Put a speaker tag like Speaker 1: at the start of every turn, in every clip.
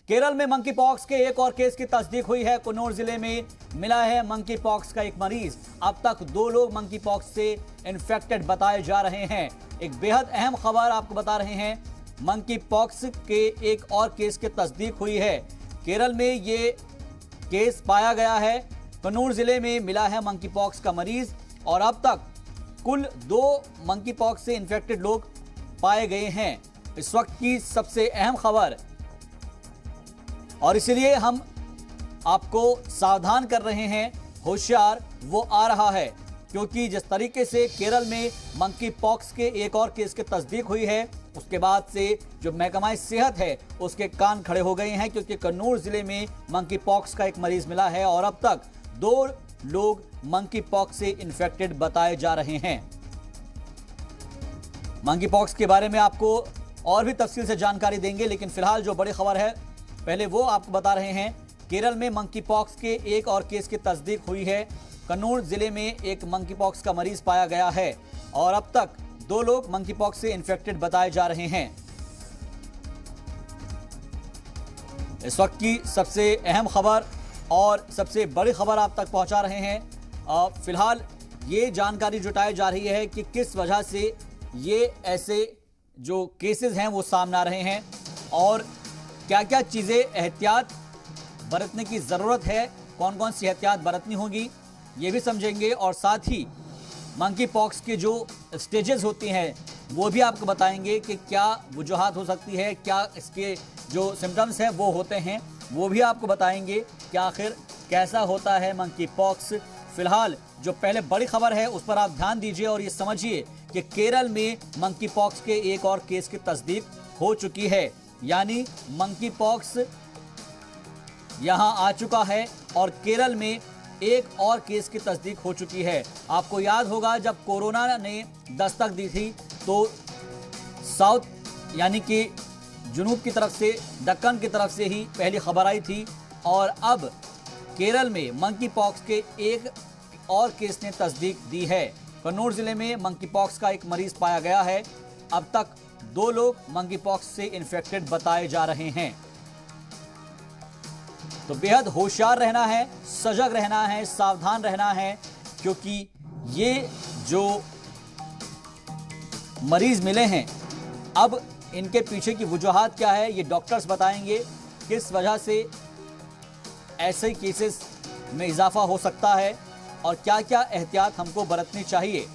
Speaker 1: केरल में monkey pox के एक और केस की तस्दीक हुई है। कन्नौज जिले में मिला है मंकी पॉक्स का एक मरीज। अब तक 2 लोग मंकी पॉक्स से इन्फेक्टेड बताए जा रहे हैं। एक बेहद अहम खबर आपको बता रहे हैं, मंकी पॉक्स के एक और केस की तस्दीक हुई है। केरल में ये केस पाया गया है। कन्नौज जिले में मिला है मंकी पॉक्स का मरीज और अब तक कुल 2 मंकी पॉक्स से इन्फेक्टेड लोग पाए गए हैं। इस वक्त की सबसे अहम खबर, और इसलिए हम आपको सावधान कर रहे हैं, होशियार वो आ रहा है, क्योंकि जिस तरीके से केरल में मंकी पॉक्स के एक और केस की तस्दीक हुई है, उसके बाद से जो महकमा सेहत है उसके कान खड़े हो गए हैं, क्योंकि कन्नौज जिले में मंकी पॉक्स का एक मरीज मिला है और अब तक 2 लोग मंकी पॉक्स से इन्फेक्टेड बताए जा रहे हैं। मंकी पॉक्स के बारे में आपको और भी तफसील से जानकारी देंगे, लेकिन फिलहाल जो बड़ी खबर है पहले वो आपको बता रहे हैं। केरल में मंकी पॉक्स के एक और केस की तस्दीक हुई है। कन्नौज जिले में एक मंकी पॉक्स का मरीज पाया गया है और अब तक 2 लोग मंकी पॉक्स से इन्फेक्टेड बताए जा रहे हैं। इस वक्त की सबसे अहम खबर और सबसे बड़ी खबर आप तक पहुंचा रहे हैं। फिलहाल ये जानकारी जुटाई जा रही है कि किस वजह से ये ऐसे जो केसेस हैं वो सामने आ रहे हैं और क्या क्या चीज़ें एहतियात बरतने की ज़रूरत है, कौन कौन सी एहतियात बरतनी होगी, ये भी समझेंगे। और साथ ही मंकी पॉक्स की जो स्टेजेस होती हैं वो भी आपको बताएंगे कि क्या वजूहात हो सकती है, क्या इसके जो सिम्टम्स हैं वो होते हैं, वो भी आपको बताएंगे कि आखिर कैसा होता है मंकी पॉक्स। फिलहाल जो पहले बड़ी खबर है उस पर आप ध्यान दीजिए और ये समझिए कि केरल में मंकी पॉक्स के एक और केस की तस्दीक हो चुकी है, यानी मंकी पॉक्स यहां आ चुका है और केरल में एक और केस की तस्दीक हो चुकी है। आपको याद होगा जब कोरोना ने दस्तक दी थी तो साउथ यानी कि जुनूब की तरफ से, दक्कन की तरफ से ही पहली खबर आई थी और अब केरल में मंकी पॉक्स के एक और केस ने तस्दीक दी है। कन्नौज जिले में मंकी पॉक्स का एक मरीज पाया गया है। अब तक 2 लोग मंकी पॉक्स से इन्फेक्टेड बताए जा रहे हैं। तो बेहद होशियार रहना है, सजग रहना है, सावधान रहना है, क्योंकि ये जो मरीज मिले हैं अब इनके पीछे की वजूहात क्या है ये डॉक्टर्स बताएंगे। किस वजह से ऐसे केसेस में इजाफा हो सकता है और क्या क्या एहतियात हमको बरतनी चाहिए।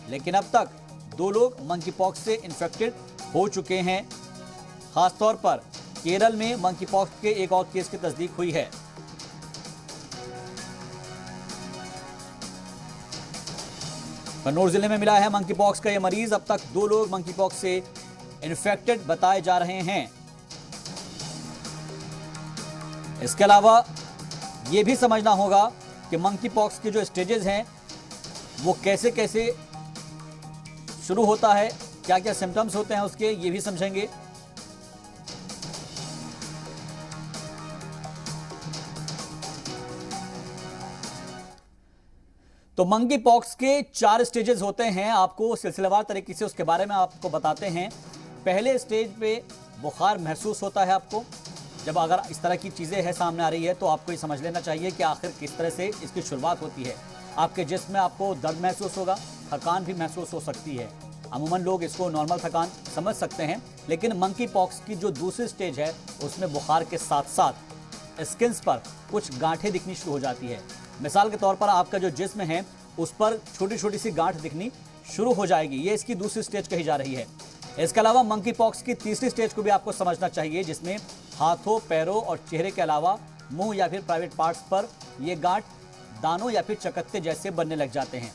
Speaker 1: लेकिन अब तक 2 लोग मंकी पॉक्स से इन्फेक्टेड हो चुके हैं। खासतौर पर केरल में मंकी पॉक्स के एक और केस की तस्दीक हुई है। कन्नौज जिले में मिला है मंकी पॉक्स का यह मरीज। अब तक 2 लोग मंकी पॉक्स से इन्फेक्टेड बताए जा रहे हैं। इसके अलावा यह भी समझना होगा कि मंकी पॉक्स के जो स्टेजेस हैं वो कैसे कैसे शुरू होता है, क्या क्या सिम्टम्स होते हैं उसके, ये भी समझेंगे। तो मंकी पॉक्स के 4 स्टेजेस होते हैं। आपको सिलसिलेवार तरीके से उसके बारे में आपको बताते हैं। पहले स्टेज पे बुखार महसूस होता है आपको। जब अगर इस तरह की चीज़ें हैं सामने आ रही है तो आपको ये समझ लेना चाहिए कि आखिर किस तरह से इसकी शुरुआत होती है। आपके जिस्म में आपको दर्द महसूस होगा, थकान भी महसूस हो सकती है। अमूमन लोग इसको नॉर्मल थकान समझ सकते हैं, लेकिन मंकी पॉक्स की जो दूसरी स्टेज है उसमें बुखार के साथ साथ स्किन्स पर कुछ गांठें दिखनी शुरू हो जाती है। मिसाल के तौर पर आपका जो जिस्म है उस पर छोटी छोटी सी गांठ दिखनी शुरू हो जाएगी। ये इसकी दूसरी स्टेज कही जा रही है। इसके अलावा मंकी पॉक्स की तीसरी स्टेज को भी आपको समझना चाहिए, जिसमें हाथों, पैरों और चेहरे के अलावा मुंह या फिर प्राइवेट पार्ट्स पर ये गांठ दानों या फिर चकत्ते जैसे बनने लग जाते हैं।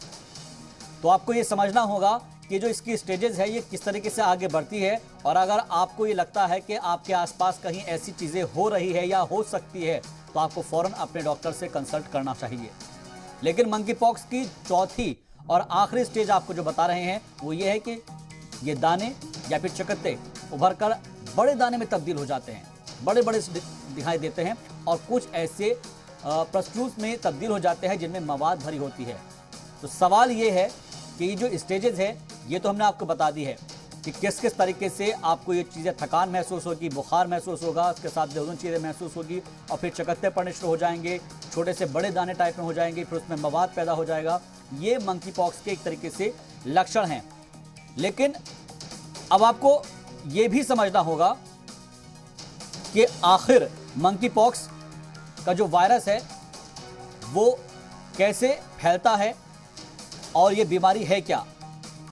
Speaker 1: तो आपको ये समझना होगा कि जो इसकी स्टेजेस है ये किस तरीके से आगे बढ़ती है, और अगर आपको ये लगता है कि आपके आसपास कहीं ऐसी चीज़ें हो रही है या हो सकती है तो आपको फ़ौरन अपने डॉक्टर से कंसल्ट करना चाहिए। लेकिन मंकी पॉक्स की चौथी और आखिरी स्टेज आपको जो बता रहे हैं वो ये है कि ये दाने या फिर चकत्ते उभर कर बड़े दाने में तब्दील हो जाते हैं, बड़े बड़े दिखाई देते हैं और कुछ ऐसे प्रस्ट्यूस में तब्दील हो जाते हैं जिनमें मवाद भरी होती है। तो सवाल ये है कि ये जो स्टेजेस है ये तो हमने आपको बता दी है, कि किस किस तरीके से आपको ये चीज़ें, थकान महसूस होगी, बुखार महसूस होगा, उसके साथ दोनों चीज़ें महसूस होगी और फिर चकत्ते पड़ने शुरू हो जाएंगे, छोटे से बड़े दाने टाइप में हो जाएंगे, फिर उसमें मवाद पैदा हो जाएगा। ये मंकी पॉक्स के एक तरीके से लक्षण हैं। लेकिन अब आपको ये भी समझना होगा कि आखिर मंकी पॉक्स का जो वायरस है वो कैसे फैलता है और ये बीमारी है क्या।